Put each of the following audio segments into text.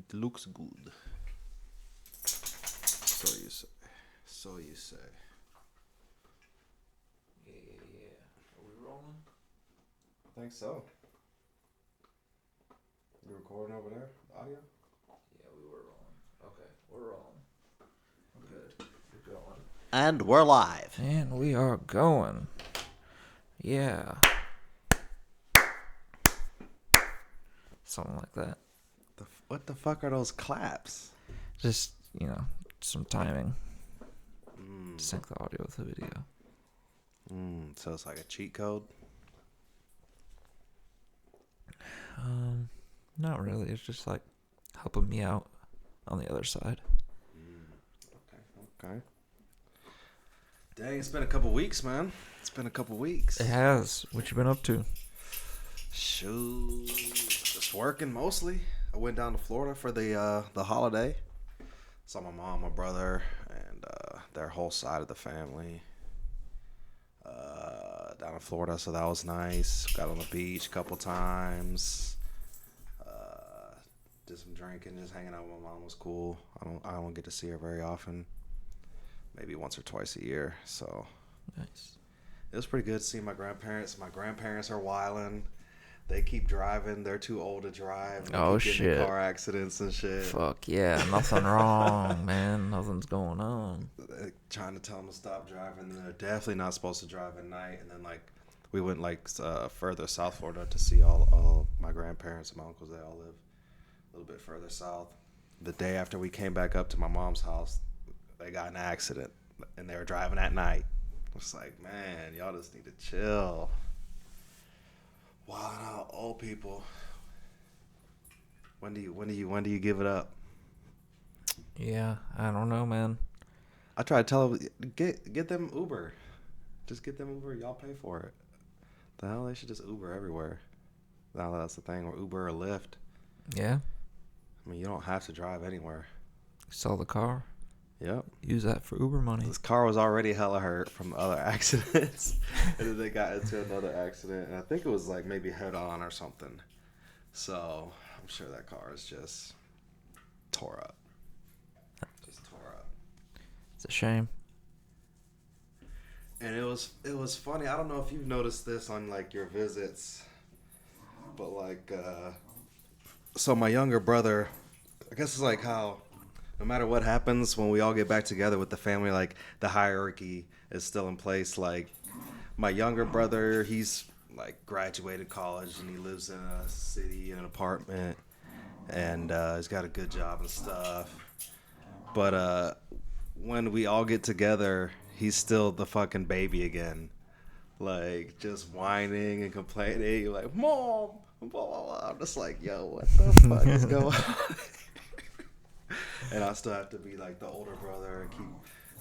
It looks good. So you say. So you say. Yeah. Are we rolling? I think so. You recording over there? Audio? Yeah, we were rolling. Okay, we're rolling. Good. We're going. And we're live. And we are going. Yeah. Something like that. What the fuck are those claps? Just, some timing. Sync the audio with the video. So it's like a cheat code? Not really. It's just like helping me out on the other side. Okay. Dang, it's been a couple weeks, man. It's been a couple weeks. It has. What you been up to? Shoot. Just working mostly. I went down to Florida for the holiday. Saw my mom, my brother, and their whole side of the family. Down in Florida, so that was nice. Got on the beach a couple times. Did some drinking, just hanging out with my mom was cool. I don't get to see her very often. Maybe once or twice a year. So Nice. it was pretty good seeing my grandparents. My grandparents are wildin'. They keep driving. They're too old to drive. They Oh, keep getting in shit. car accidents and shit. Fuck yeah. Nothing wrong, man. Nothing's going on. They're trying to tell them to stop driving. They're definitely not supposed to drive at night. And then we went further South Florida to see all my grandparents and my uncles. They all live a little bit further south. The day after we came back up to my mom's house, they got in an accident and they were driving at night. It's like, man, y'all just need to chill. Wow, old people. When do you give it up? Yeah, I don't know, man. I try to tell them, get them Uber. Just get them Uber. Y'all pay for it. The hell, they should just Uber everywhere. Now that's the thing, or Uber or Lyft. Yeah? I mean, you don't have to drive anywhere. Sell the car. Yep. Use that for Uber money. This car was already hella hurt from other accidents. And then they got into another accident. And I think it was like maybe head on or something. So I'm sure that car is just tore up. Just tore up. It's a shame. And it was funny. I don't know if you've noticed this on like your visits. But so my younger brother, I guess it's like how no matter what happens when we all get back together with the family, like the hierarchy is still in place. Like my younger brother, he's like graduated college and he lives in a city in an apartment and he's got a good job and stuff. But when we all get together, he's still the fucking baby again. Like just whining and complaining, like mom, blah blah blah. I'm just like, yo, what the fuck is going on? And I still have to be like the older brother and keep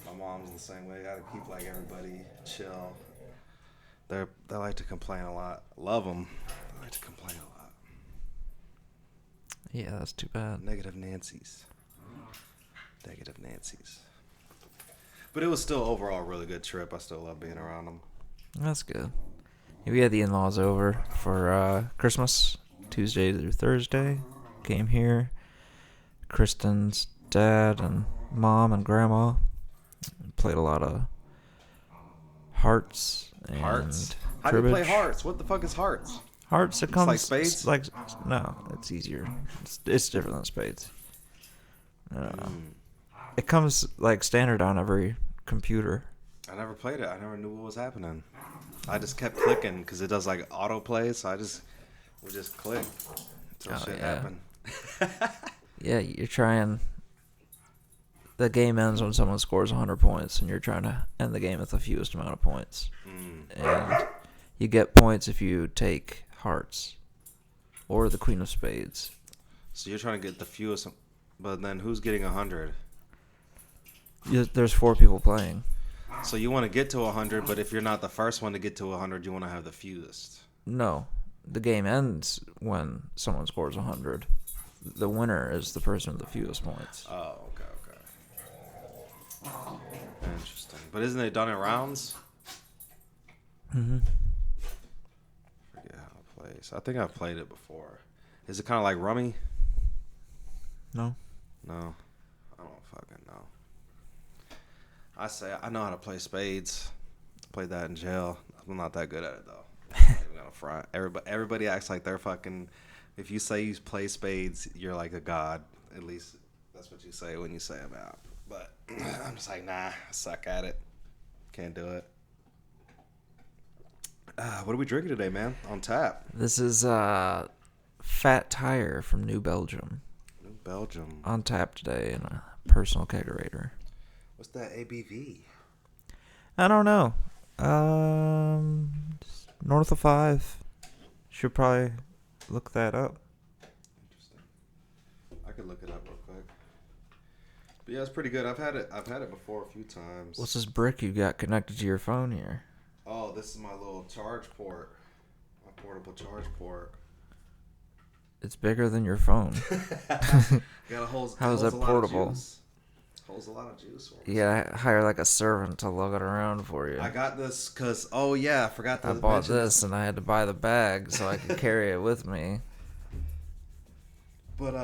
my mom's the same way. I gotta keep like everybody chill. They like to complain a lot. Love them. They like to complain a lot. Yeah, that's too bad. Negative Nancy's. Negative Nancy's. But it was still overall a really good trip. I still love being around them. That's good. We had the in-laws over for Christmas, Tuesday through Thursday. Came here. Kristen's dad and mom and grandma played a lot of hearts and Hearts? How do you play cribbage. hearts? What the fuck is hearts? Hearts, it comes like spades? Like no, it's easier. It's different than spades. It comes like standard on every computer. I never played it. I never knew what was happening. I just kept clicking because it does like autoplay, so I would just click until shit happened. Yeah, you're trying. The game ends when someone scores 100 points, and you're trying to end the game with the fewest amount of points. And you get points if you take hearts or the queen of spades. So you're trying to get the fewest, but then who's getting 100? There's 4 people playing. So you want to get to 100, but if you're not the first one to get to 100, you want to have the fewest. No, the game ends when someone scores 100. The winner is the person with the fewest points. Oh, okay. Interesting. But isn't it done in rounds? Mm-hmm. Forget how it plays. I think I've played it before. Is it kind of like Rummy? No. No, I don't fucking know. I say I know how to play spades. Played that in jail. I'm not that good at it though. I'm not even gonna front. Everybody acts like they're fucking. If you say you play spades, you're like a god. At least that's what you say when you say I'm out. But I'm just like, nah, I suck at it. Can't do it. What are we drinking today, man? On tap. This is Fat Tire from New Belgium. New Belgium. On tap today in a personal kegerator. What's that ABV? I don't know. North of 5. Should probably look that up. Interesting. I could look it up real quick. But yeah, it's pretty good. I've had it before a few times. What's this brick you got connected to your phone here? Oh, this is my little charge port. My portable charge port. It's bigger than your phone. Got a holds. How is holds that a lot of portable? juice. Holds a lot of juice. For me. You gotta hire like a servant to lug it around for you. I got this because I forgot to I bought mention this and I had to buy the bag so I could carry it with me. But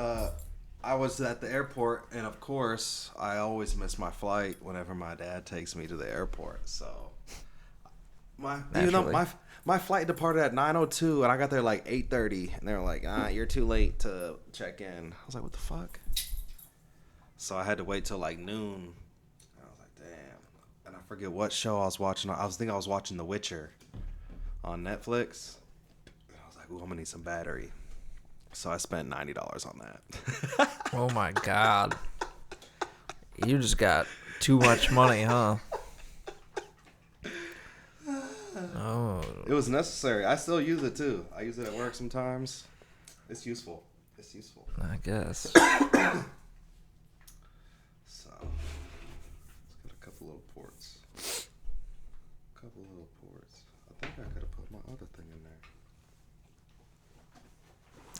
I was at the airport, and of course, I always miss my flight whenever my dad takes me to the airport. So, even though my flight departed at 9:02, and I got there like 8:30, and they were like, "You're too late to check in." I was like, "What the fuck?" So I had to wait till like noon. And I was like, "Damn!" And I forget what show I was watching. I was watching The Witcher on Netflix. And I was like, "Ooh, I'm gonna need some battery." So I spent $90 on that. Oh my god. You just got too much money, huh? Oh. It was necessary. I still use it too. I use it at work sometimes. It's useful. It's useful. I guess. So, let's get a couple little ports. I think I could have put my other thing in there.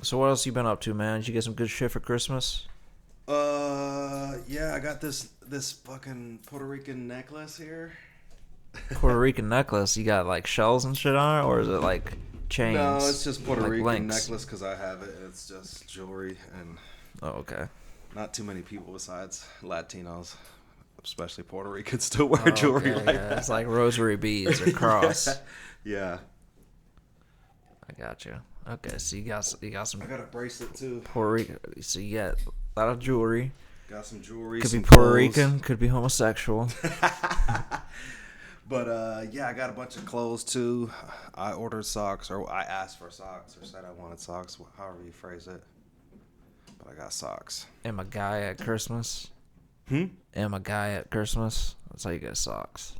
So what else you been up to, man? Did you get some good shit for Christmas? Yeah, I got this fucking Puerto Rican necklace here. Puerto Rican necklace. You got like shells and shit on it, or is it like chains? No, it's just Puerto like Rican links? necklace because I have it. It's just jewelry and Oh, okay. not too many people besides Latinos, especially Puerto Ricans, still wear jewelry okay, like yeah. that. It's like rosary beads or cross. Yeah. I got you. Okay, so you got some I got a bracelet too. Puerto Rican. So you got a lot of jewelry. Got some jewelry. Could some be Puerto clothes. Rican. Could be homosexual. But yeah, I got a bunch of clothes too. I ordered socks, or I asked for socks, or said I wanted socks, however you phrase it. But I got socks. Am a guy at Christmas? Hmm? Am a guy at Christmas? That's how you get socks.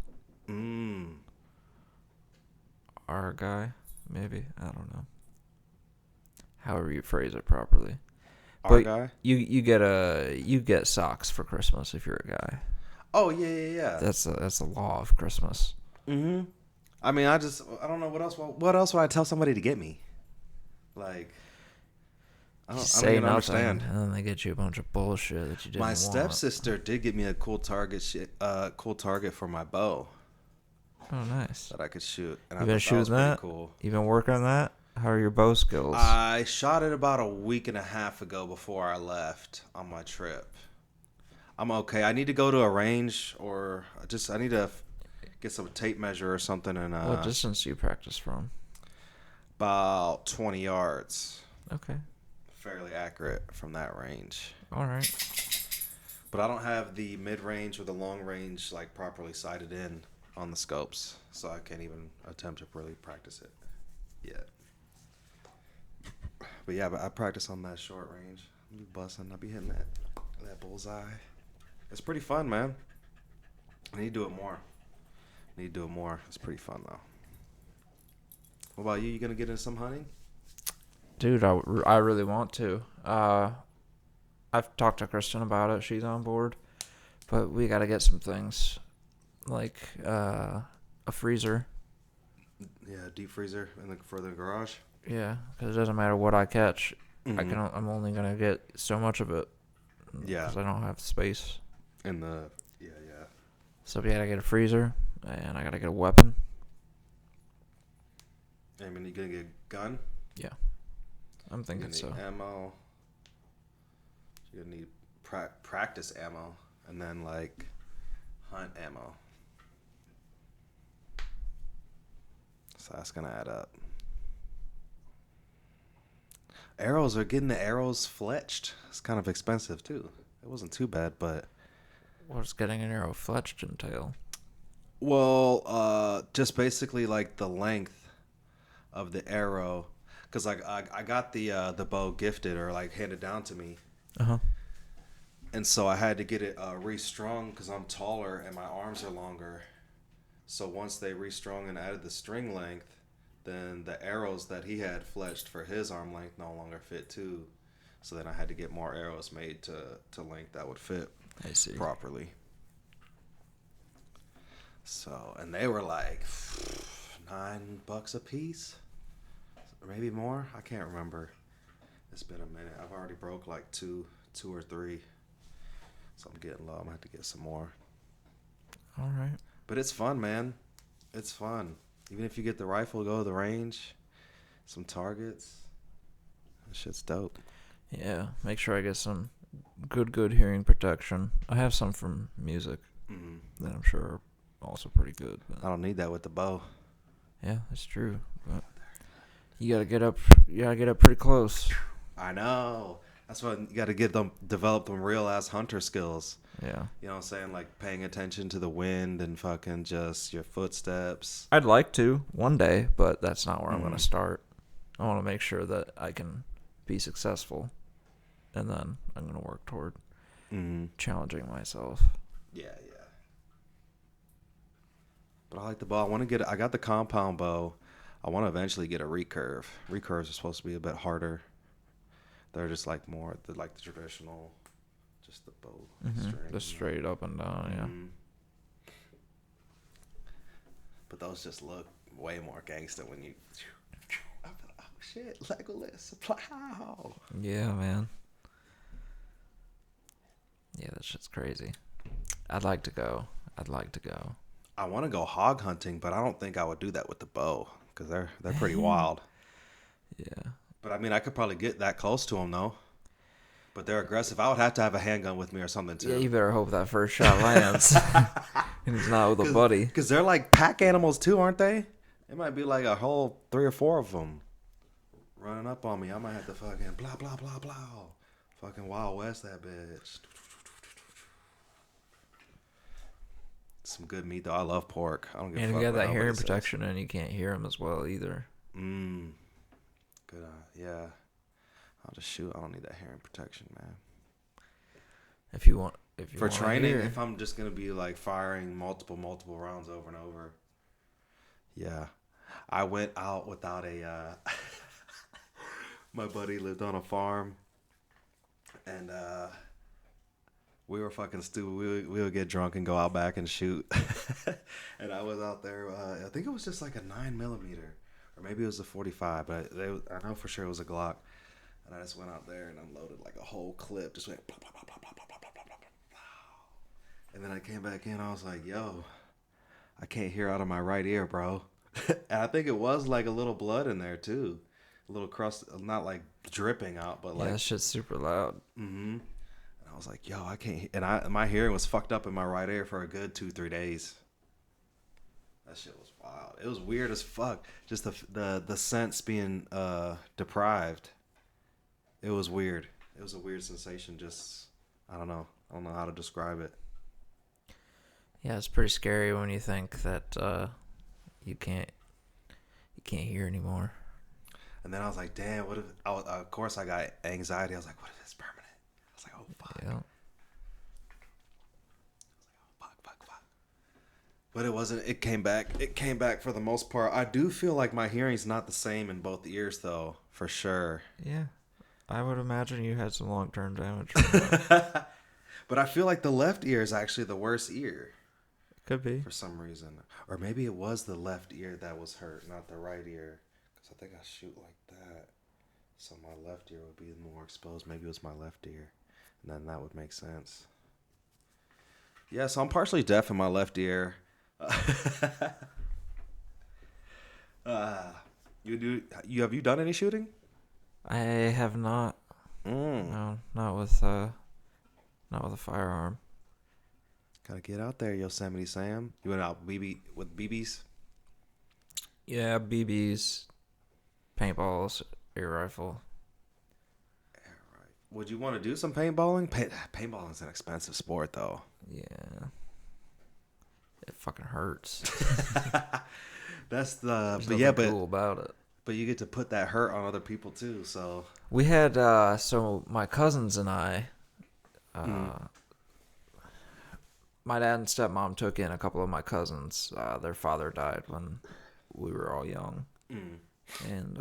Are a guy? Maybe. I don't know. However you phrase it properly. Our But guy? you get socks for Christmas if you're a guy. Oh yeah. That's the law of Christmas. Mm-hmm. I mean, I don't know what else would I tell somebody to get me? Like, I don't even nothing, understand. and then they get you a bunch of bullshit that you didn't My want. stepsister did get me a cool target for my bow Oh, nice. that I could shoot. And You I been thought shooting was that? pretty cool. You been working on that? How are your bow skills? I shot it about a week and a half ago before I left on my trip. I'm okay. I need to go to a range, or I need to get some tape measure or something. And What distance do you practice from? about 20 yards. Okay. Fairly accurate from that range. All right. But I don't have the mid-range or the long range like properly sighted in on the scopes, so I can't even attempt to really practice it yet. But yeah, I practice on that short range. I'll be busting. I'll be hitting that bullseye. It's pretty fun, man. I need to do it more. It's pretty fun though. What about you? You gonna get into some hunting? Dude, I really want to. I've talked to Kristen about it. She's on board. But we got to get some things like a freezer. Yeah, deep freezer for the garage. Yeah, because it doesn't matter what I catch. Mm-hmm. I'm only going to get so much of it. Yeah. Because I don't have space. Yeah. So yeah, I got to get a freezer, and I got to get a weapon. I mean, you gonna get a gun? Yeah. I'm thinking so. Ammo. You're gonna need practice ammo and then like hunt ammo. So that's gonna add up. Arrows are getting the arrows fletched. It's kind of expensive too. It wasn't too bad, but What's getting an arrow fletched entail? well, just basically like the length of the arrow, because like I got the bow gifted or like handed down to me, Uh-huh. and so I had to get it restrung because I'm taller and my arms are longer. So once they restrung and added the string length, then the arrows that he had fletched for his arm length no longer fit too. So then I had to get more arrows made to length that would fit I see. properly. So, and they were like $9 a piece, maybe more. I can't remember. It's been a minute. I've already broke like two or three. So I'm getting low. I'm gonna have to get some more. All right. But it's fun, man. It's fun. Even if you get the rifle, go to the range, some targets. That shit's dope. Yeah, make sure I get some good hearing protection. I have some from music that I'm sure are also pretty good. I don't need that with the bow. Yeah, that's true. But you gotta get up. You gotta get up pretty close. I know. That's why you got to develop them real ass hunter skills. Yeah. You know what I'm saying? Like paying attention to the wind and fucking just your footsteps. I'd like to one day, but that's not where I'm gonna start. I want to make sure that I can be successful, and then I'm gonna work toward challenging myself. Yeah. But I like the bow. I got the compound bow. I want to eventually get a recurve. Recurves are supposed to be a bit harder. They're just like more like the traditional, just the bow string. Just straight up and down. Yeah. But those just look way more gangster when you. Oh shit, Legolas! Plow. Yeah, man. Yeah, that shit's crazy. I'd like to go. I want to go hog hunting, but I don't think I would do that with the bow because they're pretty wild. Yeah. But I mean, I could probably get that close to them though. But they're aggressive. I would have to have a handgun with me or something too. Yeah, you better hope that first shot lands, and it's not with a buddy. Because they're like pack animals too, aren't they? It might be like a whole 3 or 4 of them running up on me. I might have to fucking blah blah blah blah. Fucking Wild West that bitch. Some good meat though. I love pork. I don't give a fuck. And if you got what that nobody hearing says. protection, and you can't hear them as well either. Good. Yeah. I'll just shoot. I don't need that hearing protection, man. If you want, For training, if I'm just gonna be like firing multiple rounds over and over. Yeah, I went out without a. My buddy lived on a farm, and we were fucking stupid. We would get drunk and go out back and shoot. And I was out there. I think it was just like a 9mm, or maybe it was a 45. But I know for sure it was a Glock. And I just went out there and unloaded like a whole clip. Just went blah, blah, blah, blah, blah, blah, blah, blah, blah, blah. And then I came back in. I was like, yo, I can't hear out of my right ear, bro. And I think it was like a little blood in there too. A little crust, not like dripping out, but like. that shit's super loud. And I was like, yo, I can't. And my hearing was fucked up in my right ear for a good 2-3 days. That shit was wild. It was weird as fuck. Just the sense being deprived. It was weird. It was a weird sensation. Just, I don't know how to describe it. Yeah, it's pretty scary when you think that you can't hear anymore. And then I was like, damn, what if? Of course, I got anxiety. I was like, what if it's permanent? I was like, oh fuck. Yeah. Fuck. But it wasn't. It came back. It came back for the most part. I do feel like my hearing's not the same in both ears, though, for sure. Yeah. I would imagine you had some long-term damage. But I feel like the left ear is actually the worst ear. Could be. For some reason. Or maybe it was the left ear that was hurt, not the right ear. Because I think I shoot like that. So my left ear would be more exposed. Maybe it was my left ear. And then that would make sense. Yeah, so I'm partially deaf in my left ear. Have you done any shooting? I have not. Mm. No, not with Not with a firearm. Gotta get out there, Yosemite Sam. You went out with BBs? Yeah, BBs, paintballs, air rifle. Would you want to do some paintballing? Paintballing is an expensive sport, though. Yeah. It fucking hurts. That's There's nothing cool about it. But you get to put that hurt on other people too. So we had so my cousins and I, my dad and stepmom took in a couple of my cousins. Their father died when we were all young, and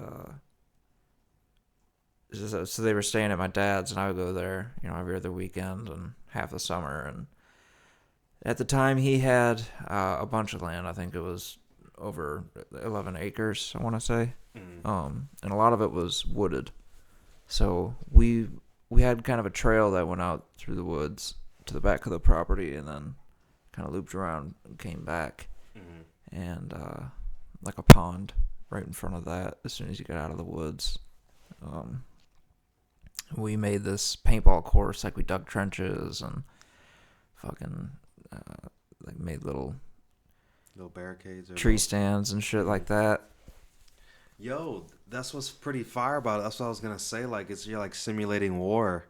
so they were staying at my dad's, and I would go there, every other weekend and half the summer. And at the time, he had a bunch of land. I think it was over 11 acres, I want to say. And a lot of it was wooded. So we had kind of a trail that went out through the woods to the back of the property and then kind of looped around and came back. And like a pond right in front of that as soon as you get out of the woods. We made this paintball course, like we dug trenches and fucking like made little barricades or tree stands and shit like that. Yo, that's what's pretty fire about it. That's what I was gonna say. Like, you're like simulating war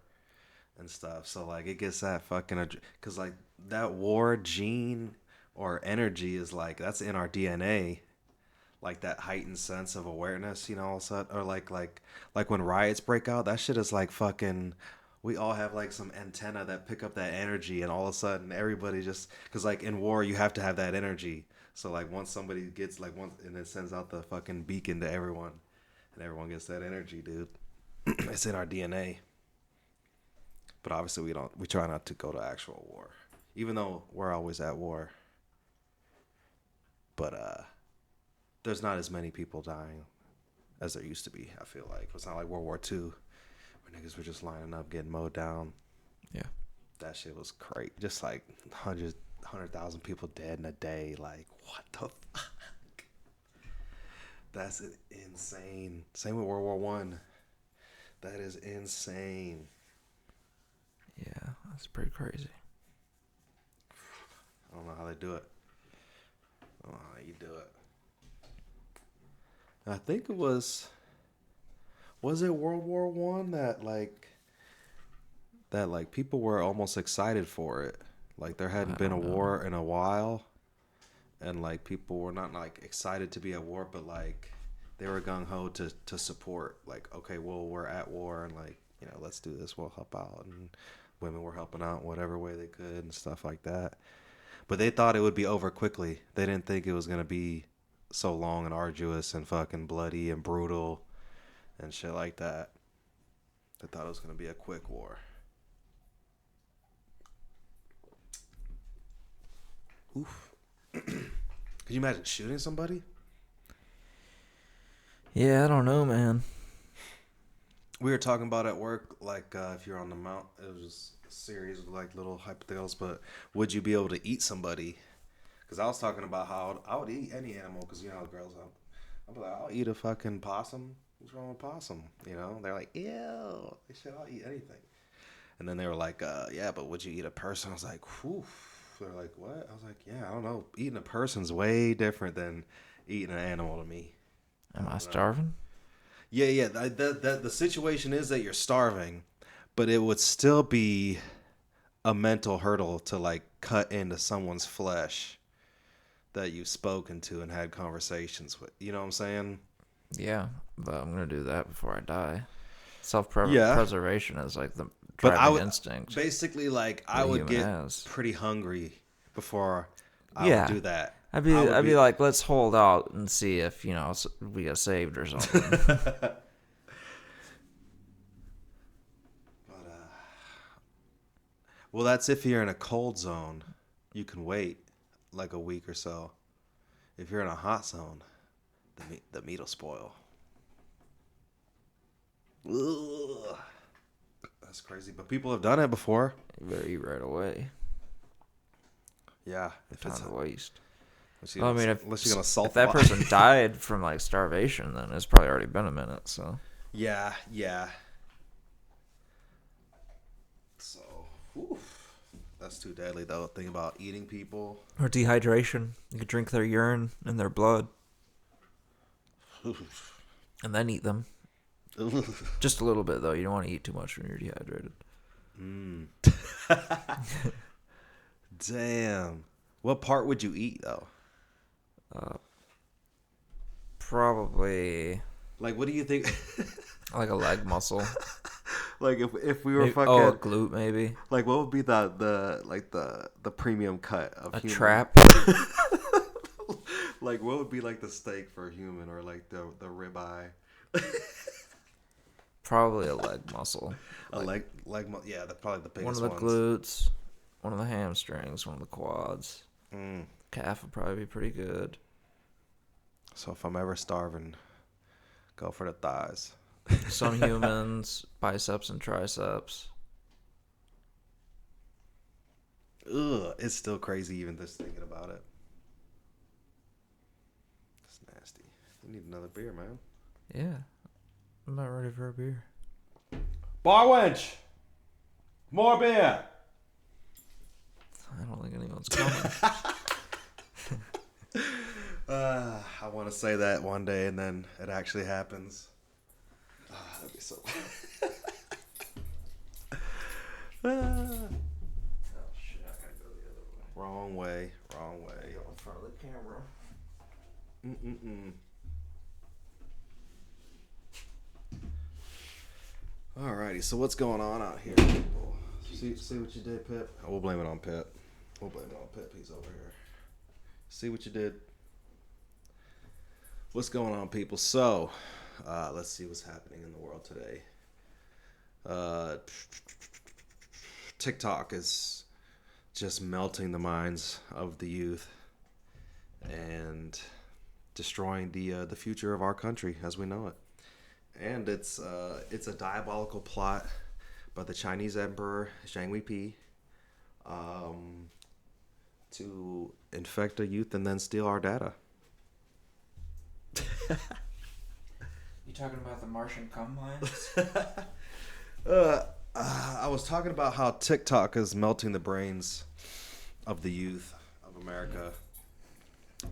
and stuff. So like, it gets that fucking, cause like that war gene or energy is like, that's in our DNA. Like that heightened sense of awareness, all of a sudden, or like when riots break out, that shit is like fucking. We all have like some antenna that pick up that energy, and all of a sudden everybody just, cause like in war you have to have that energy. So like once somebody gets and it sends out the fucking beacon to everyone, and everyone gets that energy, dude. It's in our DNA. But obviously we try not to go to actual war, even though we're always at war. But there's not as many people dying as there used to be. I feel like it's not like World War II, where niggas were just lining up getting mowed down. Yeah, that shit was crazy. Just like 100,000 people dead in a day. Like, what the fuck? That's insane. Same with World War One. That is insane. Yeah, that's pretty crazy. I don't know how they do it. I don't know how you do it. I think it was it World War One that people were almost excited for it. Like there hadn't been a war in a while, and like people were not like excited to be at war, but like they were gung ho to support. Like, okay, well, we're at war, and like, let's do this. We'll help out, and women were helping out in whatever way they could and stuff like that. But they thought it would be over quickly. They didn't think it was gonna be so long and arduous and fucking bloody and brutal and shit like that. They thought it was gonna be a quick war. Oof. Could you imagine shooting somebody? Yeah, I don't know, man. We were talking about at work, like if you're on the mount, it was just a series of like little hypotheticals, but would you be able to eat somebody? Because I was talking about how I would eat any animal, because you know how girls are. I'd be like, I'll eat a fucking possum. What's wrong with possum? They're like, ew. They said, I'll eat anything. And then they were like, yeah, but would you eat a person? I was like, whew. They're like, what? I was like, yeah, I don't know. Eating a person's way different than eating an animal to me. Am I starving? Yeah. The situation is that you're starving, but it would still be a mental hurdle to like cut into someone's flesh that you've spoken to and had conversations with. You know what I'm saying? Yeah, but I'm gonna do that before I die. Self-preservation is like the driving instinct. Basically, like I would get pretty hungry before I would do that. I'd be like, let's hold out and see if we get saved or something. But well, that's if you're in a cold zone, you can wait like a week or so. If you're in a hot zone, the meat will spoil. Ugh. That's crazy, but people have done it before. You better eat right away. Yeah, if it's a waste. Unless you're gonna salt. If that person died from like starvation, then it's probably already been a minute. So. Yeah. So. Oof. That's too deadly though. Think about eating people. Or dehydration. You could drink their urine and their blood and then eat them. Just a little bit, though. You don't want to eat too much when you're dehydrated. Damn. What part would you eat though? Probably Like, what do you think? like a leg muscle. Like, if we were Maybe, fucking, a glute, maybe. like, what would be the premium cut of A human? trap. Like, what would be like the steak for a human, or like the ribeye? Probably a leg muscle. Yeah, that's probably the One biggest of the ones. glutes, one of the hamstrings, one of the quads. Mm. Calf would probably be pretty good. So if I'm ever starving, go for the thighs. Some humans, biceps and triceps. Ugh, it's still crazy even just thinking about it. It's nasty. You need another beer, man. Yeah. I'm not ready for a beer. Bar wench! More beer! I don't think anyone's coming. I want to say that one day and then it actually happens. That'd be so... Oh shit, I gotta go the other way. Wrong way. Go in front of the camera. Alrighty, so what's going on out here, people? See what you did, Pip? We'll blame it on Pip. He's over here. See what you did. What's going on, people? So, let's see what's happening in the world today. TikTok is just melting the minds of the youth and destroying the future of our country as we know it. And it's a diabolical plot by the Chinese Emperor Zhang Weiping to infect the youth and then steal our data. You talking about the Martian cum mines? I was talking about how TikTok is melting the brains of the youth of America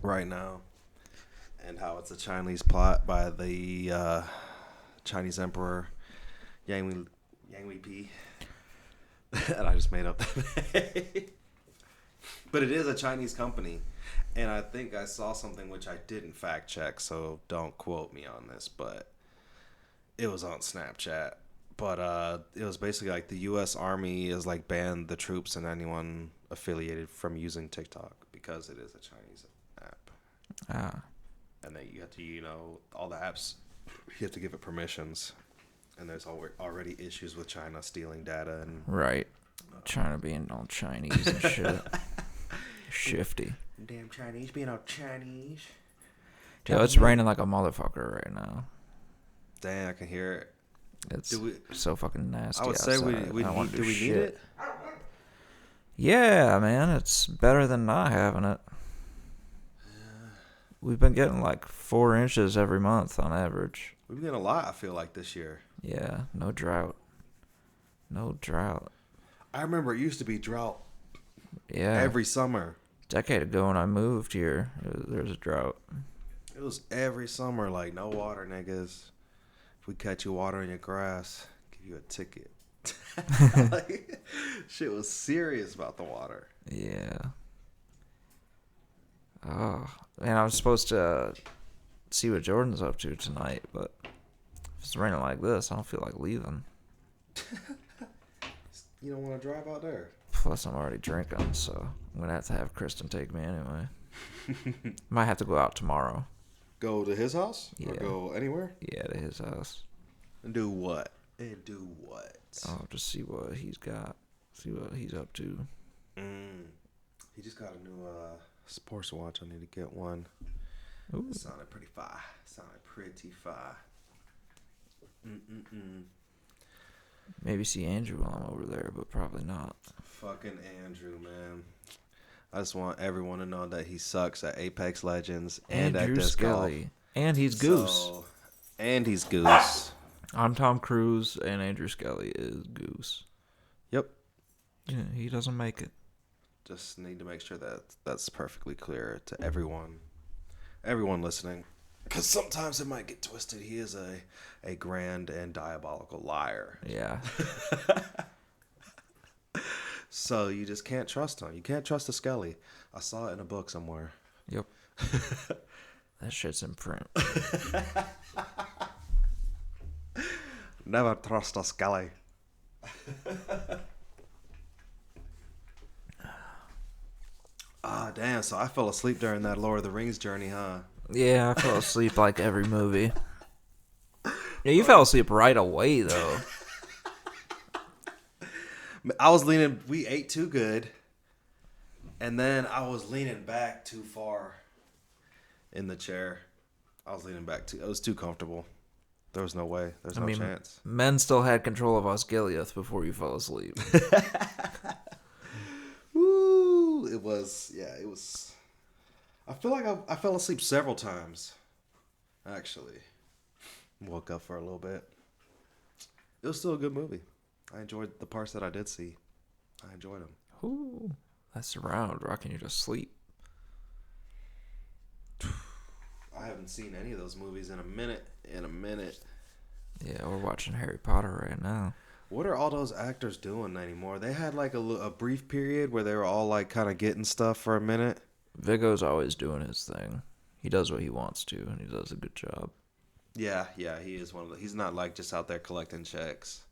right now, and how it's a Chinese plot by the Chinese Emperor Yang Weiping. And I just made up that name. But it is a Chinese company. And I think I saw something which I didn't fact check, so don't quote me on this, but it was on Snapchat. But it was basically like the U.S. Army is like banned the troops and anyone affiliated from using TikTok because it is a Chinese app. Ah. And then you have to, all the apps, you have to give it permissions. And there's already issues with China stealing data and Right. China being all Chinese and shit. Shifty. damn Chinese being all Chinese. Yo, it's raining like a motherfucker right now. Dang, I can hear it. It's so fucking nasty. I would outside. say do we need it? Yeah, man, it's better than not having it. We've been getting like 4 inches every month on average. We've been getting a lot, I feel like, this year. Yeah, no drought. I remember it used to be drought Yeah. every summer. A decade ago when I moved here, there was a drought. It was every summer, like, no water, niggas. If we catch you watering your grass, give you a ticket. Like, shit was serious about the water. Yeah. Oh, man, I was supposed to see what Jordan's up to tonight, but if it's raining like this, I don't feel like leaving. You don't want to drive out there? Plus, I'm already drinking, so I'm going to have Kristen take me anyway. Might have to go out tomorrow. Go to his house? Yeah. Or go anywhere? Yeah, to his house. And do what? I'll just see what he's got. See what he's up to. He just got a new sports watch. I need to get one. Ooh. It sounded pretty fire. Maybe see Andrew while I'm over there, but probably not. Fucking Andrew, man. I just want everyone to know that he sucks at Apex Legends and Andrew at disc golf. Skelly. And he's Goose. And he's Goose. I'm Tom Cruise, and Andrew Skelly is Goose. Yep. Yeah, he doesn't make it. Just need to make sure that that's perfectly clear to everyone listening. Because sometimes it might get twisted. He is a grand and diabolical liar. Yeah. So you just can't trust him. You can't trust a Skelly. I saw it in a book somewhere. Yep. That shit's in print. Never trust a Skelly. Ah, damn. So I fell asleep during that Lord of the Rings journey, huh? Yeah, I fell asleep like every movie. Yeah, you fell asleep right away, though. I was leaning. We ate too good. And then I was leaning back too far in the chair. I was leaning back too. It was too comfortable. There was no way. There's no chance. Men still had control of Osgiliath before you fell asleep. Woo! It was. I feel like I fell asleep several times. Actually, woke up for a little bit. It was still a good movie. I enjoyed the parts that I did see. I enjoyed them. Ooh, that's around rocking you to sleep. I haven't seen any of those movies in a minute. Yeah, we're watching Harry Potter right now. What are all those actors doing anymore? They had like a brief period where they were all like kind of getting stuff for a minute. Viggo's always doing his thing. He does what he wants to, and he does a good job. Yeah, he is one of the. He's not like just out there collecting checks,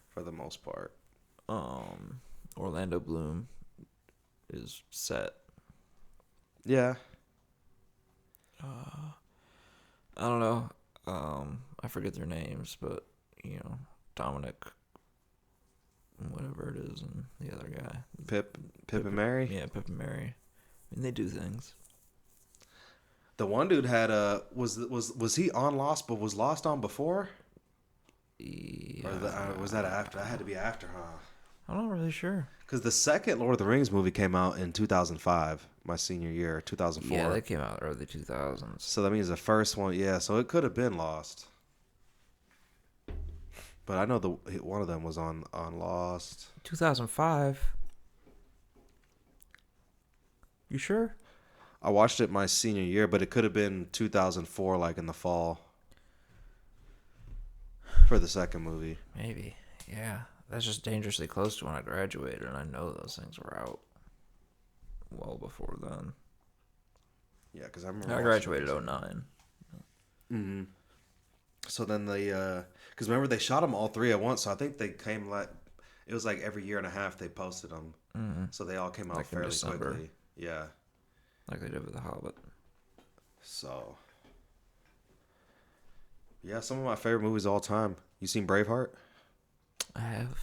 for the most part. Orlando Bloom is set. Yeah. I don't know. I forget their names, but Dominic, whatever it is, and the other guy, Pip and Mary. Yeah, Pip and Mary. I mean, they do things. The one dude had was he on Lost, but was Lost on before? Yeah. Or was that after? That had to be after, huh? I'm not really sure. Because the second Lord of the Rings movie came out in 2005, my senior year, 2004. Yeah, they came out early 2000s. So that means the first one, yeah. So it could have been Lost. But I know one of them was on Lost. 2005. You sure? I watched it my senior year, but it could have been 2004, like in the fall, for the second movie. Maybe. Yeah. That's just dangerously close to when I graduated, and I know those things were out well before then. Yeah, because I remember I graduated 09. Mm-hmm. So then because remember they shot them all three at once. So I think they came it was like every year and a half they posted them. Mm-hmm. So they all came out like fairly quickly. Yeah. Like they did with The Hobbit. So. Yeah, some of my favorite movies of all time. You seen Braveheart? I have.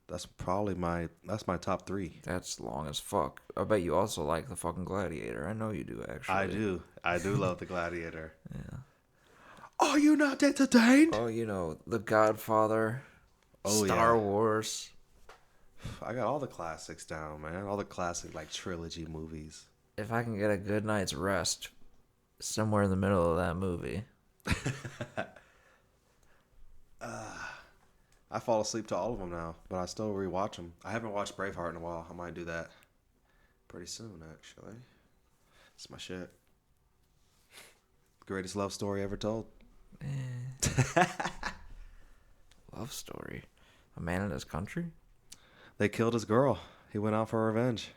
That's probably my top 3. That's long as fuck. I bet you also like the fucking Gladiator. I know you do, actually. I do love the Gladiator. Yeah. Are you not entertained? Oh, The Godfather. Star Wars. I got all the classics down, man. All the classic like trilogy movies. If I can get a good night's rest somewhere in the middle of that movie. I fall asleep to all of them now, but I still rewatch them. I haven't watched Braveheart in a while. I might do that pretty soon, actually. It's my shit. Greatest love story ever told. Love story. A man in his country? They killed his girl. He went out for revenge.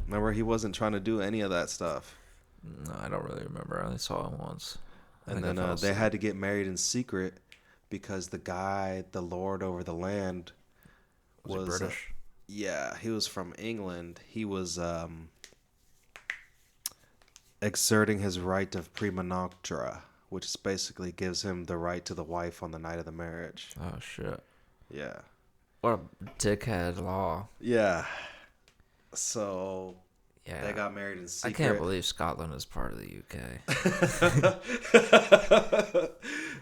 Remember, he wasn't trying to do any of that stuff. No, I don't really remember. I only saw him once. And then they had to get married in secret because the guy, the lord over the land, was he British? Yeah, he was from England. He was exerting his right of prima noctura, which basically gives him the right to the wife on the night of the marriage. Oh, shit. Yeah. What a dickhead law. Yeah. So they got married in secret. I can't believe Scotland is part of the UK.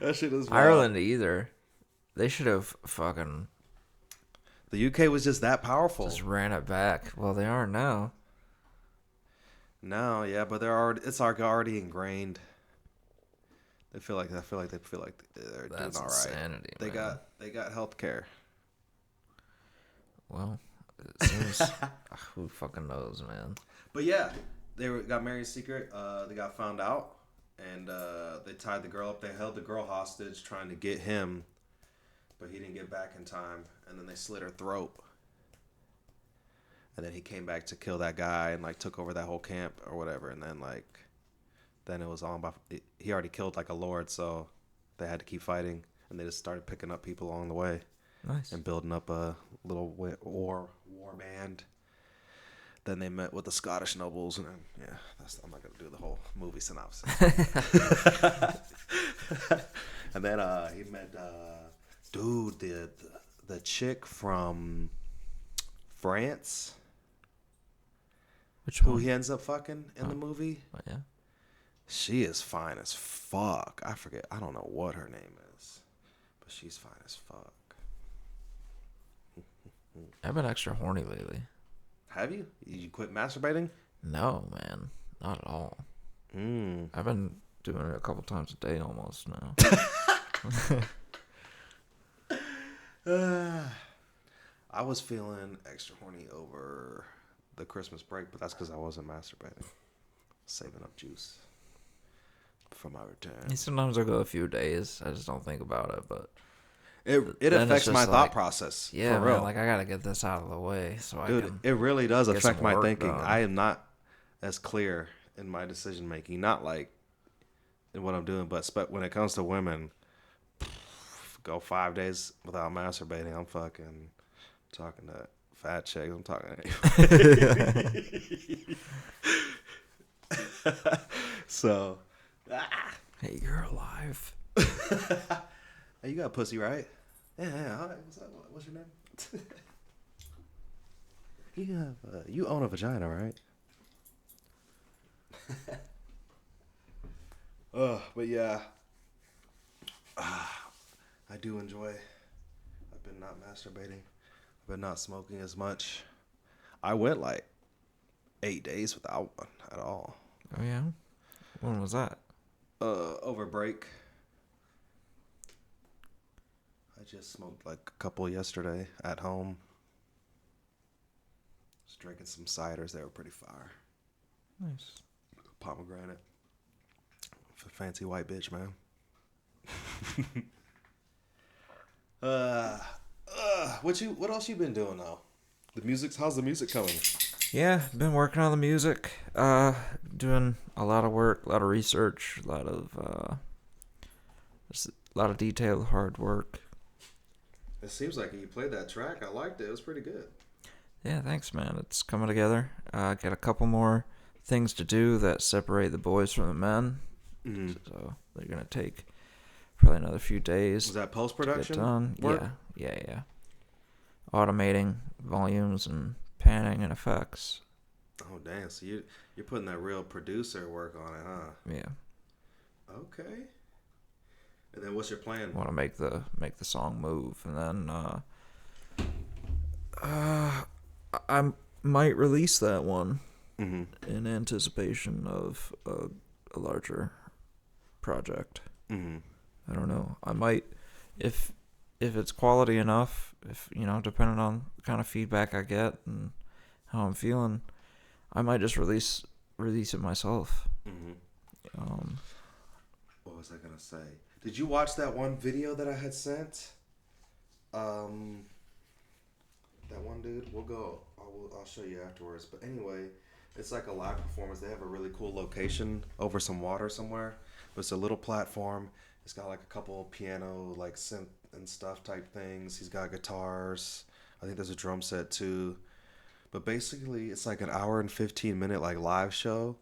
That shit is wild. Ireland either. They should have fucking... The UK was just that powerful. Just ran it back. Well, they are now. No, yeah, but it's already ingrained. I feel like they're That's doing all right. insanity, They got health care. Well, it seems who fucking knows, man. But yeah, got married in secret. They got found out, and they tied the girl up. They held the girl hostage, trying to get him, but he didn't get back in time. And then they slit her throat. And then he came back to kill that guy and like took over that whole camp or whatever. And then then it was on by. He already killed like a lord, so they had to keep fighting. And they just started picking up people along the way. Nice. And building up a little war band. Then they met with the Scottish nobles, and then, I'm not gonna do the whole movie synopsis. And then he met the chick from France. Which who one? he ends up fucking in the movie. Oh, yeah. She is fine as fuck. I don't know what her name is, but she's fine as fuck. I've been extra horny lately. Have you? You quit masturbating? No, man. Not at all. I've been doing it a couple times a day almost now. I was feeling extra horny over the Christmas break, but that's because I wasn't masturbating. Saving up juice for my return. Sometimes I go a few days. I just don't think about it, but it affects my thought process. Yeah, for real. man, like I gotta get this out of the way so Dude, I can. it really does get affect some my work thinking. done. I am not as clear in my decision making. Not like in what I'm doing, but when it comes to women, go 5 days without masturbating. I'm fucking talking to fat chicks. I'm talking to So, Hey, you're alive. hey, you got pussy, right? Yeah. All right. What's your name? You own a vagina, right? But yeah, I do enjoy. I've been not masturbating. I've been not smoking as much. I went like 8 days without one at all. Oh yeah, when was that? Over break. I just smoked like a couple yesterday at home. Just drinking some ciders. They were pretty fire. Nice. Pomegranate. Fancy white bitch, man. What else you been doing now? How's the music coming? Yeah, been working on the music. Doing a lot of work, a lot of research, a lot of detailed hard work. It seems like you played that track. I liked it. It was pretty good. Yeah, thanks, man. It's coming together. Got a couple more things to do that separate the boys from the men. Mm-hmm. So they're gonna take probably another few days. Was that post to get production? done. Work? Yeah. Automating volumes and panning and effects. Oh damn! So you're putting that real producer work on it, huh? Yeah. Okay. And then what's your plan? Want to make the song move, and then I might release that one in anticipation of a larger project. Mm-hmm. I don't know. I might, if it's quality enough, if depending on the kind of feedback I get and how I'm feeling, I might just release it myself. Mm-hmm. What was I gonna say? Did you watch that one video that I had sent? That one dude. I'll show you afterwards. But anyway, it's like a live performance. They have a really cool location over some water somewhere. But it's a little platform. It's got like a couple piano, like synth and stuff type things. He's got guitars. I think there's a drum set too. But basically, it's like an hour and 15-minute like live show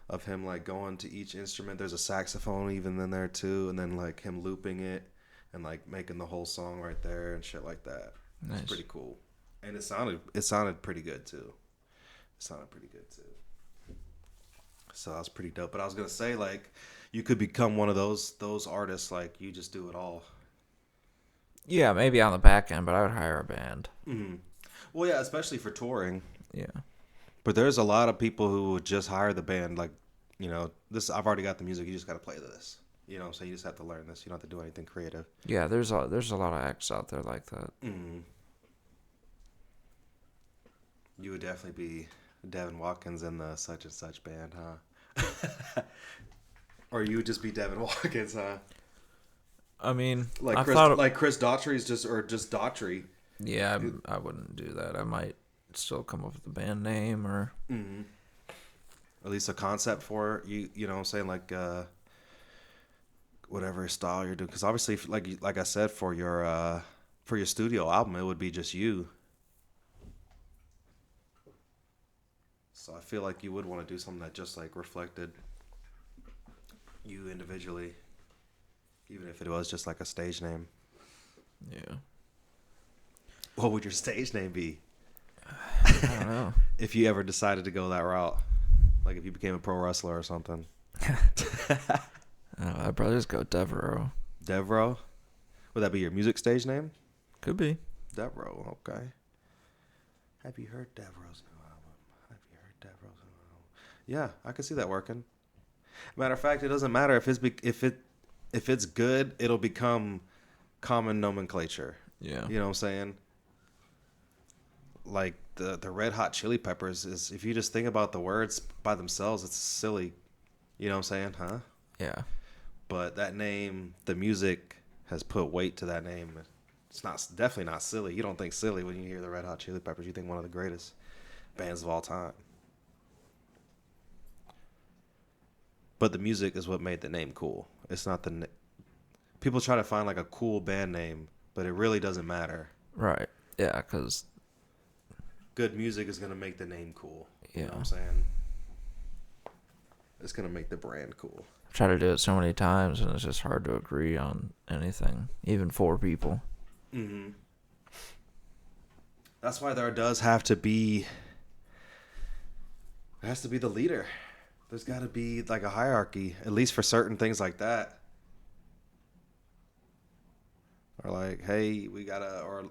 of him like going to each instrument. There's a saxophone even in there too, and then like him looping it and like making the whole song right there and shit like that. Nice. It's pretty cool, and it sounded pretty good too. So that's pretty dope. But I was gonna say, like, you could become one of those artists, like you just do it all. Yeah, maybe on the back end, but I would hire a band. Mm-hmm. Well, yeah, especially for touring. Yeah. But there's a lot of people who would just hire the band, like, this. I've already got the music. You just got to play this. So you just have to learn this. You don't have to do anything creative. Yeah, there's a lot of acts out there like that. Mm-hmm. You would definitely be Devin Watkins in the such and such band, huh? Or you would just be Devin Watkins, huh? I mean, Like I thought, Chris Daughtry's just Daughtry. yeah, I wouldn't do that. I might still come up with a band name or. Mm-hmm. At least a concept for it. You know what I'm saying, like whatever style you're doing, because obviously like I said, for your studio album it would be just you, so I feel like you would want to do something that just like reflected you individually, even if it was just like a stage name. Yeah. What would your stage name be? I don't know. If you ever decided to go that route, like if you became a pro wrestler or something. I'd probably just go Devereaux. Devro, would that be your music stage name? Could be. Devro, okay. Have you heard Devro's new album? Have you heard Devro's new album? Yeah, I can see that working. Matter of fact, it doesn't matter if it's good, it'll become common nomenclature. Yeah. You know what I'm saying? Like the Red Hot Chili Peppers is, if you just think about the words by themselves, it's silly. You know what I'm saying, huh? Yeah. But that name, the music has put weight to that name. It's definitely not silly. You don't think silly when you hear the Red Hot Chili Peppers. You think one of the greatest bands of all time. But the music is what made the name cool. It's not people try to find like a cool band name, but it really doesn't matter. Right. Yeah, because. Good music is gonna make the name cool. Yeah. You know what I'm saying? It's gonna make the brand cool. I've tried to do it so many times, and it's just hard to agree on anything, even 4 people. Mm-hmm. That's why there does have to be. There has to be the leader. There's got to be like a hierarchy, at least for certain things like that. Or like, hey, we gotta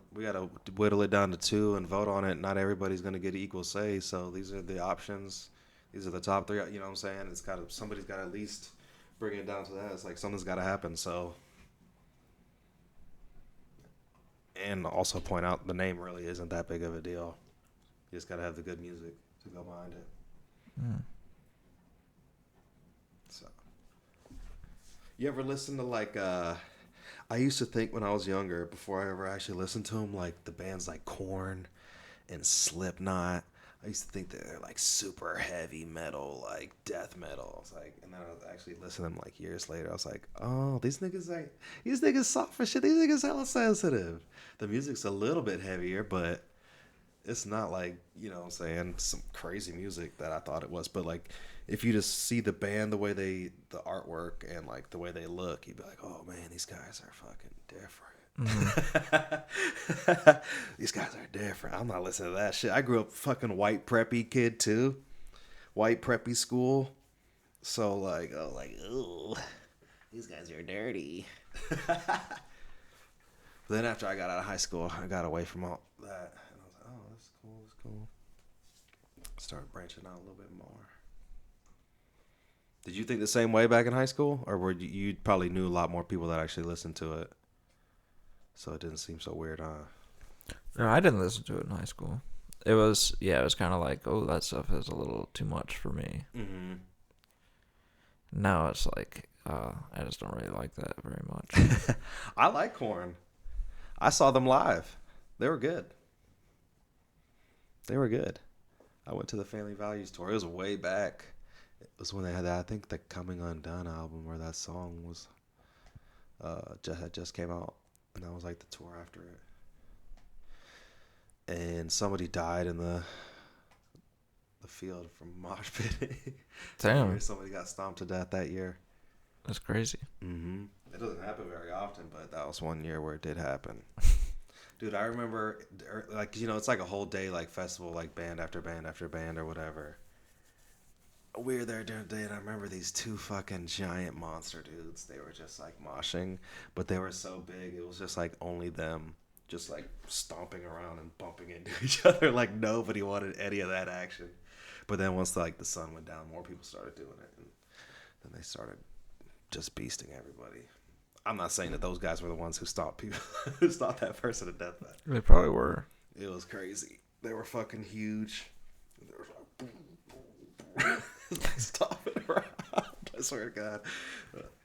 whittle it down to 2 and vote on it. Not everybody's gonna get equal say, so these are the options. These are the top 3. You know what I'm saying? Somebody's got to at least bring it down to that. It's like something's got to happen. So, and also point out the name really isn't that big of a deal. You just got to have the good music to go behind it. Mm. So, you ever listen to like? I used to think when I was younger, before I ever actually listened to them, like the bands like Korn and Slipknot. I used to think that they're like super heavy metal, like death metal. I was like, and then I was actually listening to them like years later. I was like, oh, these niggas soft for shit. These niggas hella sensitive. The music's a little bit heavier, but it's not like, you know what I'm saying, some crazy music that I thought it was. But like, if you just see the band, the way the artwork and like the way they look, you'd be like, oh man, these guys are fucking different. Mm-hmm. These guys are different. I'm not listening to that shit. I grew up fucking white preppy kid too, white preppy school. So like, ooh, these guys are dirty. But then after I got out of high school, I got away from all that, and I was like, oh, that's cool, that's cool. Started branching out a little bit more. Did you think the same way back in high school, or were you probably knew a lot more people that actually listened to it? So it didn't seem so weird, huh? No, I didn't listen to it in high school. It was kind of like, oh, that stuff is a little too much for me. Mm-hmm. Now it's like, I just don't really like that very much. I like Korn. I saw them live. They were good. They were good. I went to the Family Values tour. It was way back. It was when they had that, I think, the Coming Undone album, where that song was had just came out. And that was like the tour after it. And somebody died in the field from mosh pitting. Damn. Somebody got stomped to death that year. That's crazy. Mm-hmm. It doesn't happen very often, but that was one year where it did happen. Dude, I remember, like, you know, it's like a whole day, like, festival, like, band after band after band or whatever. We were there during the day, and I remember these 2 fucking giant monster dudes. They were just, like, moshing, but they were so big, it was just, like, only them just, like, stomping around and bumping into each other. Like, nobody wanted any of that action. But then once, like, the sun went down, more people started doing it, and then they started just beasting everybody. I'm not saying that those guys were the ones who stopped people, who stopped that person to death. They probably were. It was crazy. They were fucking huge. They were like, stomping around. I swear to God.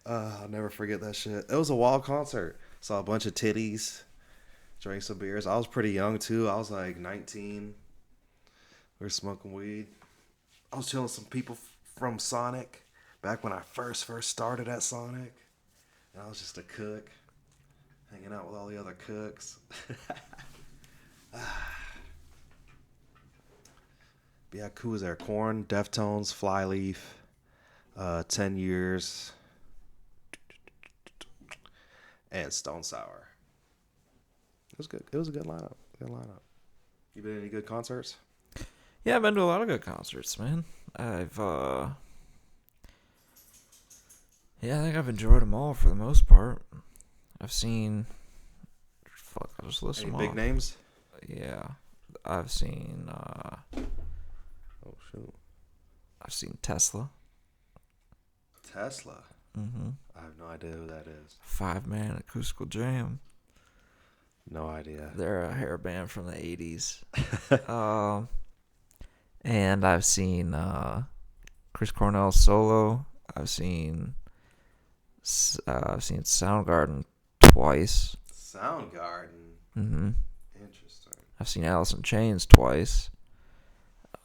I'll never forget that shit. It was a wild concert. Saw a bunch of titties. Drank some beers. I was pretty young too. I was like 19. We were smoking weed. I was chilling with some people from Sonic back when I first started at Sonic. And I was just a cook, hanging out with all the other cooks. Yeah, who was there? Korn, Deftones, Flyleaf, 10 Years, and Stone Sour. It was good. It was a good lineup. You been to any good concerts? Yeah, I've been to a lot of good concerts, man. I think I've enjoyed them all for the most part. I've seen... Fuck, I'll just list Any them big off. names? Yeah. I've seen... Oh, shoot. I've seen Tesla. Tesla? Mm-hmm. I have no idea who that is. 5-man acoustical jam. No idea. They're a hair band from the 80s. And I've seen Chris Cornell solo. I've seen Soundgarden twice. Soundgarden? Mm-hmm. Interesting. I've seen Alice in Chains twice.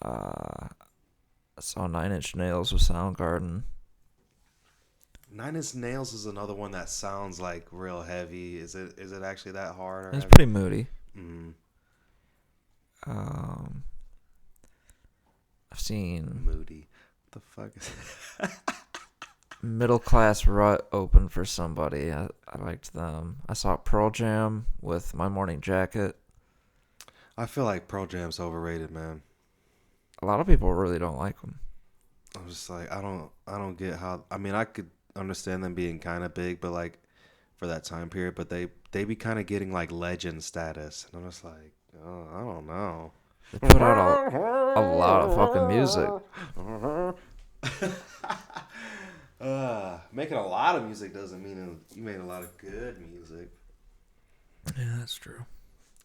I saw 9 Inch Nails with Soundgarden. 9 Inch Nails is another one that sounds like real heavy. Is it actually that hard? Or It's heavy? pretty moody. Mm. I've seen Moody. What the fuck is Middle Class Rut open for somebody. I liked them. I saw Pearl Jam with My Morning Jacket. I feel like Pearl Jam's overrated, man. A lot of people really don't like them. I'm just like, I don't get how. I mean, I could understand them being kind of big, but like for that time period, but they be kind of getting like legend status, and I'm just like, oh, I don't know. They put out a lot of fucking music. Making a lot of music doesn't mean you made a lot of good music. Yeah, that's true.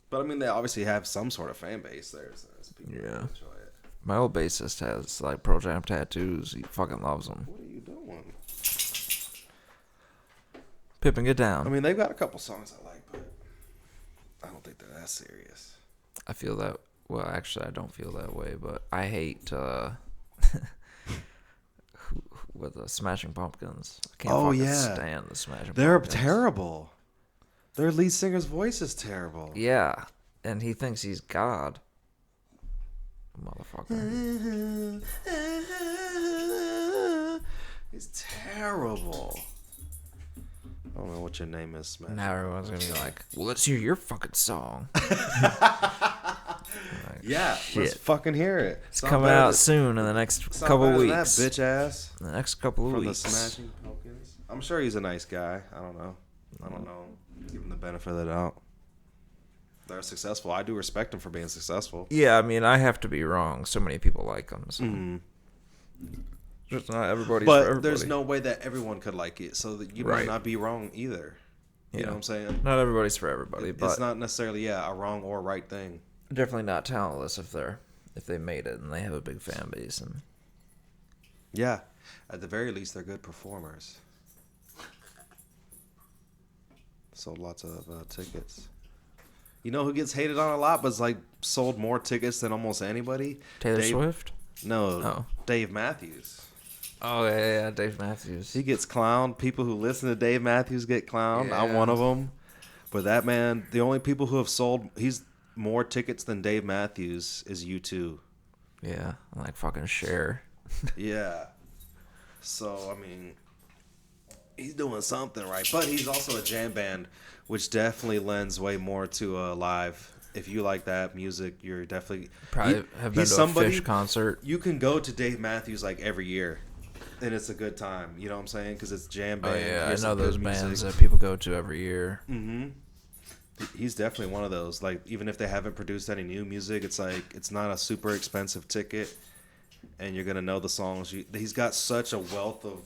But I mean, they obviously have some sort of fan base there, so people Yeah. enjoy it. My old bassist has like Pearl Jam tattoos. He fucking loves them. What are you doing? Pippin, get down. I mean, they've got a couple songs I like, but I don't think they're that serious. I feel that. Well, actually, I don't feel that way, but I hate with the Smashing Pumpkins. I can't fucking stand the Smashing They're Pumpkins. terrible. Their lead singer's voice is terrible. Yeah, and he thinks he's God. Motherfucker. He's terrible. I don't know what your name is, Smash. Now everyone's gonna be like, "Well, let's hear your fucking song." Like, Yeah, shit. let's fucking hear it. It's coming out soon in the next couple weeks. That bitch ass. In the next couple of From weeks. the Smashing Pumpkins. I'm sure he's a nice guy. I don't know. Give him the benefit of the doubt. They're successful. I do respect them for being successful. Yeah, I mean, I have to be wrong. So many people like them. So. Mm. Just not everybody's But for everybody. there's no way that everyone could like it, so that you might not be wrong either. You know what I'm saying? Not everybody's for everybody, but It's not necessarily a wrong or right thing. definitely not talentless if they made it and they have a big fan base. And Yeah, at the very least, they're good performers. Sold lots of tickets. You know who gets hated on a lot, but it's like sold more tickets than almost anybody? Taylor Swift? No, Dave Matthews. Oh yeah, Dave Matthews. He gets clowned. People who listen to Dave Matthews get clowned. Yeah. I'm one of them. But that man, the only people who have sold more tickets than Dave Matthews is U2. Yeah, like fucking Cher. Yeah. So, I mean, he's doing something right. But he's also a jam band, which definitely lends way more to a live. If you like that music, you're definitely... Probably have been to a Fish concert. You can go to Dave Matthews like every year, and it's a good time. You know what I'm saying? Because it's jam band. Oh yeah, I Here's know some good those bands music. that people go to every year. Mm-hmm. He's definitely one of those. Like, even if they haven't produced any new music, it's like it's not a super expensive ticket, and you're gonna know the songs. He's got such a wealth of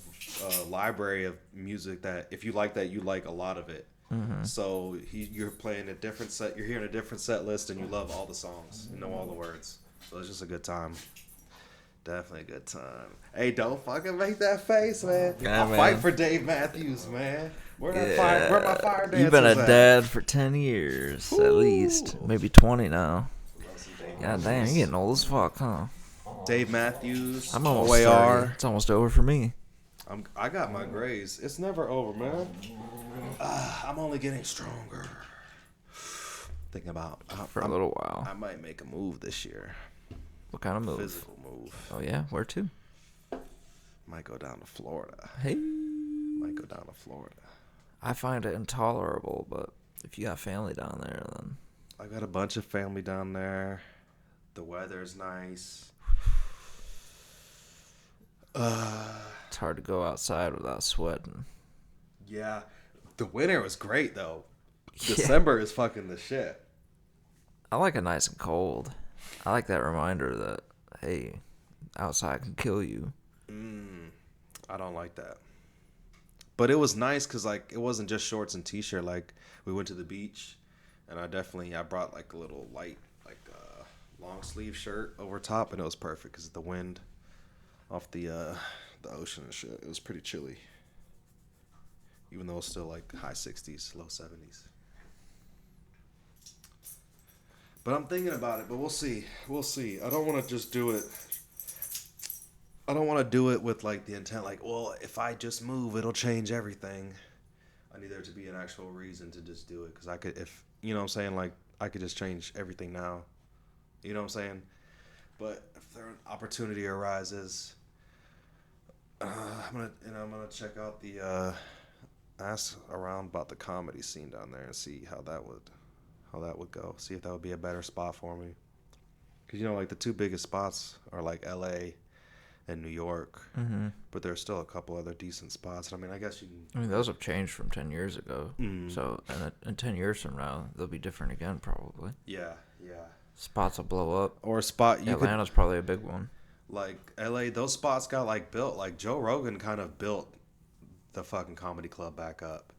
library of music that if you like that, you like a lot of it. Mm-hmm. So you're playing a different set. You're hearing a different set list, and you love all the songs. You know all the words. So it's just a good time. Definitely a good time. Hey, don't fucking make that face, man. Yeah, I'll man. fight for Dave Matthews, man. Where my fire dancers You've been a at? dad for 10 years, at least. Woo. Maybe 20 now. Love some Dave God damn, Matthews. you're getting old as fuck, huh? Dave Matthews, I'm almost OAR. 30. It's almost over for me. I got my grays. It's never over, man. I'm only getting stronger. Thinking about For a little while. I might make a move this year. What kind of move? Physical move. Oh, yeah? Where to? Might go down to Florida. Hey. Might go down to Florida. I find it intolerable, but if you got family down there, then... I got a bunch of family down there. The weather's nice. It's hard to go outside without sweating. Yeah. The winter was great, though. Yeah. December is fucking the shit. I like it nice and cold. I like that reminder that, hey, outside can kill you. I don't like that. But it was nice because, like, it wasn't just shorts and t-shirt. Like, we went to the beach, and I brought, like, a little light, like, long sleeve shirt over top, and it was perfect because of the wind off the ocean and shit. It was pretty chilly. Even though it's still, like, high 60s, low 70s. But I'm thinking about it, but we'll see. We'll see. I don't want to just do it. I don't want to do it with, like, the intent, like, well, if I just move, it'll change everything. I need there to be an actual reason to just do it. Because I could, if, you know what I'm saying, like, I could just change everything now. You know what I'm saying? But if there an opportunity arises, I'm gonna check out ask around about the comedy scene down there and see how that would go. See if that would be a better spot for me. Because, you know, like, the two biggest spots are, like, L.A. and New York. Mm-hmm. But there's still a couple other decent spots. I mean, I guess you can... I mean, those have changed from 10 years ago. So, in 10 years from now, they'll be different again, probably. Yeah. Spots will blow up. Or a spot you Atlanta's probably a big one. like, L.A., those spots got, like, built. Like, Joe Rogan kind of built the fucking comedy club back up.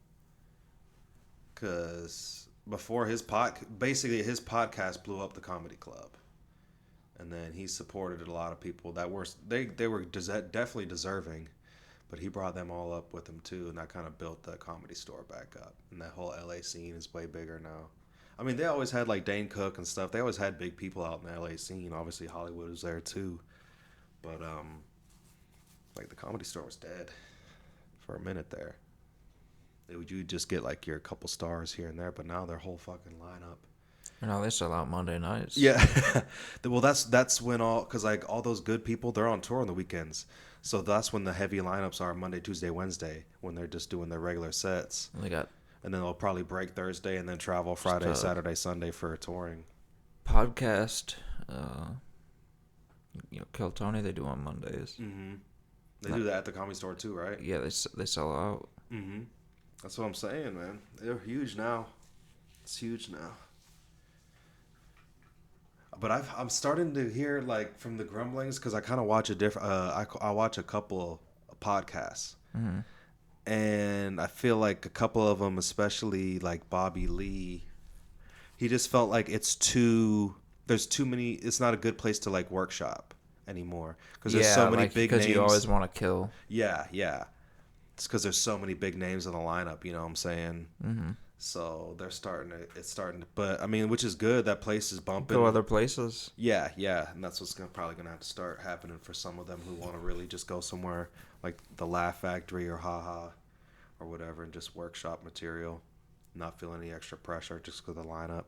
Because before his podcast blew up the comedy club. And then he supported a lot of people that were definitely deserving, but he brought them all up with him too, and that kind of built the Comedy Store back up. And that whole LA scene is way bigger now. I mean, they always had, like, Dane Cook and stuff. They always had big people out in the LA scene. Obviously, Hollywood was there too, but like, the Comedy Store was dead for a minute there. You just get, like, your couple stars here and there, but now their whole fucking lineup. You know, they sell out Monday nights. Yeah. Well, that's when because, like, all those good people, they're on tour on the weekends. So that's when the heavy lineups are Monday, Tuesday, Wednesday, when they're just doing their regular sets. And then they'll probably break Thursday and then travel Friday, Saturday, Sunday for touring. Podcast, Kill Tony, they do on Mondays. Mm-hmm. They do that at the Comedy Store too, right? Yeah, they sell out. Mm-hmm. That's what I'm saying, man. They're huge now. It's huge now. But I'm starting to hear, like, from the grumblings, because I kind of watch I watch a couple of podcasts. Mm-hmm. And I feel like a couple of them, especially, like, Bobby Lee, he just felt like there's too many, it's not a good place to, like, workshop anymore. Because there's so many big names. Because you always want to kill. Yeah. It's because there's so many big names in the lineup, you know what I'm saying? Mm-hmm. So it's starting to, but I mean, which is good. That place is bumping. Go other places. Yeah, and that's what's probably gonna have to start happening for some of them who want to really just go somewhere like the Laugh Factory or Haha or whatever and just workshop material, not feel any extra pressure just because of the lineup.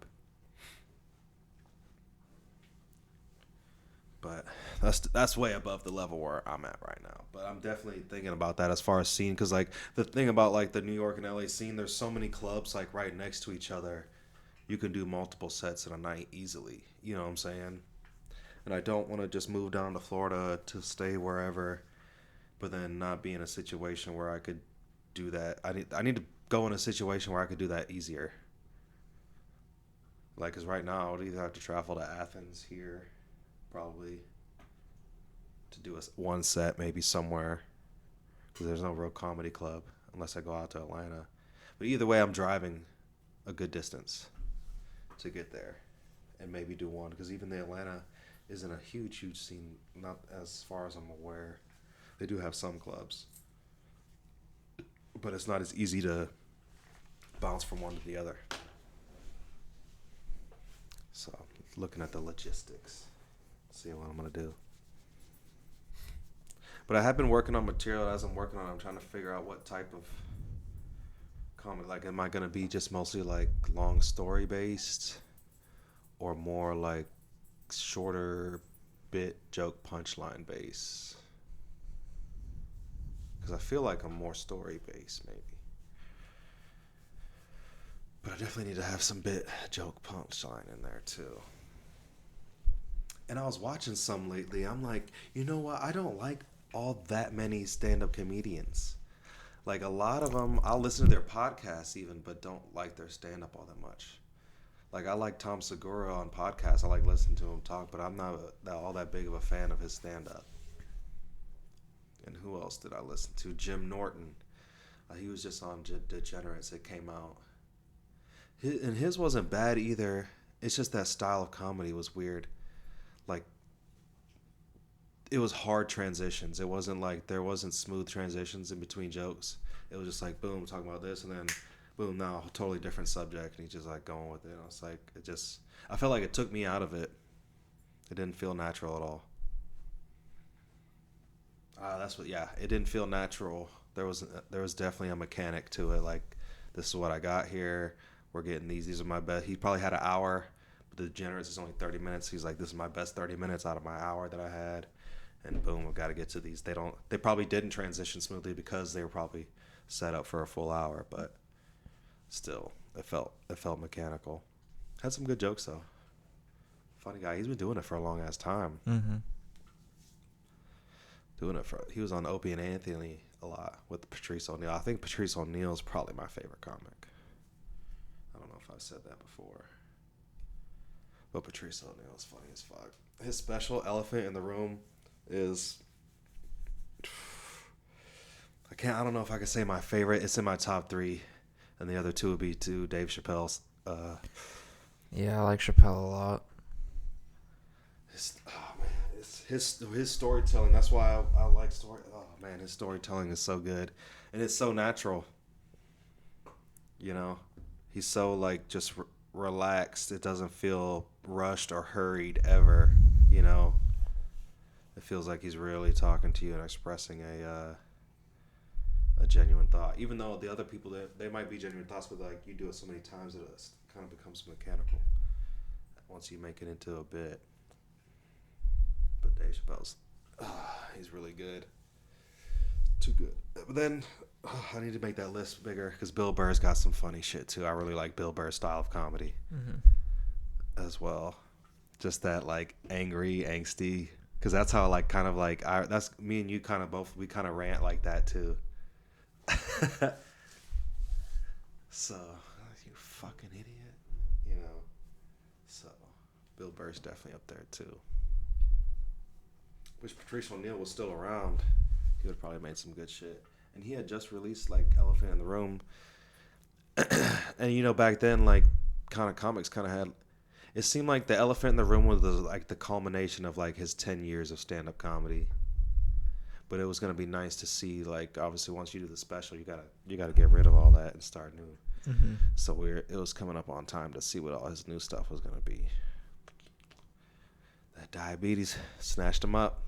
But that's way above the level where I'm at right now. But I'm definitely thinking about that as far as scene, because, like, the thing about, like, the New York and LA scene, there's so many clubs, like, right next to each other. You can do multiple sets in a night easily. You know what I'm saying? And I don't want to just move down to Florida to stay wherever, but then not be in a situation where I could do that. I need to go in a situation where I could do that easier. Like, because right now I would either have to travel to Athens here, probably, to do one set maybe somewhere, because there's no real comedy club unless I go out to Atlanta. But either way, I'm driving a good distance to get there and maybe do one, because even the Atlanta isn't a huge scene, not as far as I'm aware. They do have some clubs, but it's not as easy to bounce from one to the other. So, looking at the logistics, seeing what I'm going to do. But I have been working on material. As I'm working on it, I'm trying to figure out what type of comedy. Like, am I going to be just mostly like long story based, or more like shorter bit joke punchline based? Because I feel like I'm more story based, maybe. But I definitely need to have some bit joke punchline in there too. And I was watching some lately. I'm like, you know what? I don't like all that many stand-up comedians. Like, a lot of them, I'll listen to their podcasts even, but don't like their stand-up all that much. Like, I like Tom Segura on podcasts. I like listening to him talk, but I'm not all that big of a fan of his stand-up. And who else did I listen to? Jim Norton. He was just on Degenerates. It came out. And his wasn't bad either. It's just that style of comedy was weird. Like, it was hard transitions. It wasn't like there wasn't smooth transitions in between jokes. It was just like, boom, talking about this, and then boom, now totally different subject, and he's just like going with it. And I was like, I felt like it took me out of it. It didn't feel natural at all. It didn't feel natural. There was definitely a mechanic to it. Like, this is what I got here. We're getting these are my best. He probably had an hour, but the Degenerates is only 30 minutes. He's like, this is my best 30 minutes out of my hour that I had. And boom, I've got to get to these. They probably didn't transition smoothly because they were probably set up for a full hour, but still, it felt mechanical. Had some good jokes though. Funny guy. He's been doing it for a long ass time. Mm-hmm. He was on Opie and Anthony a lot with Patrice O'Neal. I think Patrice O'Neal is probably my favorite comic. I don't know if I've said that before, but Patrice O'Neal is funny as fuck. His special, Elephant in the Room, is I don't know if I can say my favorite. It's in my top 3, and the other 2 would be Dave Chappelle's. Yeah, I like Chappelle a lot. His storytelling. That's why I like story. Oh man, his storytelling is so good, and it's so natural. You know, he's so like just relaxed. It doesn't feel rushed or hurried ever. You know, it feels like he's really talking to you and expressing a genuine thought. Even though the other people, they might be genuine thoughts, but like you do it so many times that it kind of becomes mechanical once you make it into a bit. But Dave Chappelle's, he's really good. Too good. But then I need to make that list bigger because Bill Burr's got some funny shit too. I really like Bill Burr's style of comedy as well. Just that like angry, angsty. Because that's how like kind of like that's me and you kind of both, we kind of rant like that too. So, you fucking idiot, you know. So, Bill Burr's definitely up there too. Wish Patrice O'Neal was still around. He would have probably made some good shit. And he had just released like Elephant in the Room. And you know, back then, like, kind of comics kind of had. It seemed like the Elephant in the Room was like the culmination of like his 10 years of stand-up comedy. But it was gonna be nice to see, like, obviously once you do the special, you gotta get rid of all that and start new. Mm-hmm. So it was coming up on time to see what all his new stuff was gonna be. That diabetes snatched him up.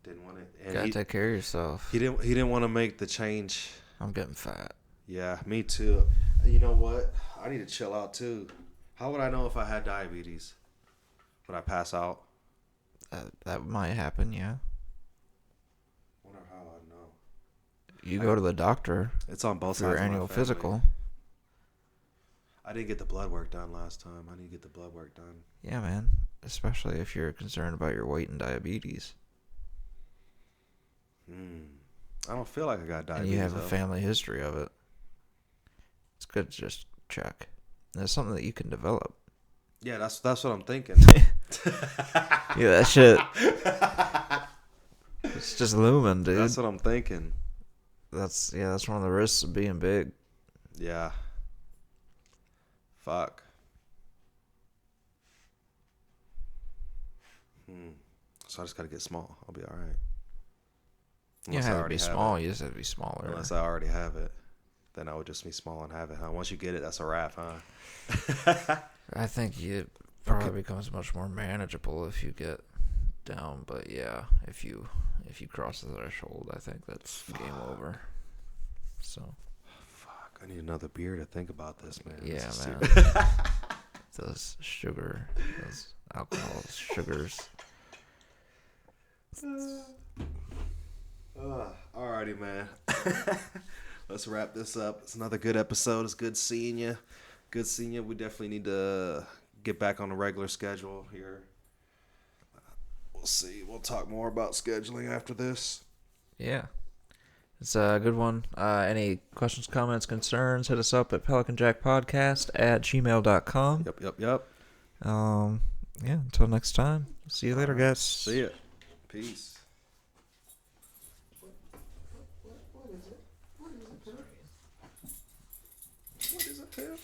Didn't want it. And Gotta take care of yourself. He didn't want to make the change. I'm getting fat. Yeah, me too. You know what? I need to chill out too. How would I know if I had diabetes? Would I pass out? That might happen, yeah. Wonder how I'd know. You go to the doctor. It's on both for sides your of my annual family. physical. I didn't get the blood work done last time. I need to get the blood work done. Yeah, man. Especially if you're concerned about your weight and diabetes. I don't feel like I got diabetes. And you have though. a family history of it. It's good to just check. And it's something that you can develop. Yeah, that's what I'm thinking. Yeah, that shit. It's just looming, dude. That's what I'm thinking. That's one of the risks of being big. Yeah. Fuck. So I just gotta get small. I'll be all right. You don't have to be small. You just have to be smaller. Unless I already have it, then I would just be small and have it. Huh? Once you get it, that's a wrap, huh? I think it probably becomes much more manageable if you get down. But yeah, if you cross the threshold, I think that's game over. So. Fuck. I need another beer to think about this, man. Yeah, this man. those alcohol, sugars. Alrighty, man. Let's wrap this up. It's another good episode. It's good seeing you. Good seeing you. We definitely need to get back on a regular schedule here. We'll see. We'll talk more about scheduling after this. Yeah. It's a good one. Any questions, comments, concerns, hit us up at pelicanjackpodcast@gmail.com. Yep. Yeah, until next time. See you later, guys. See ya. Peace. What is it? What is it, Pam?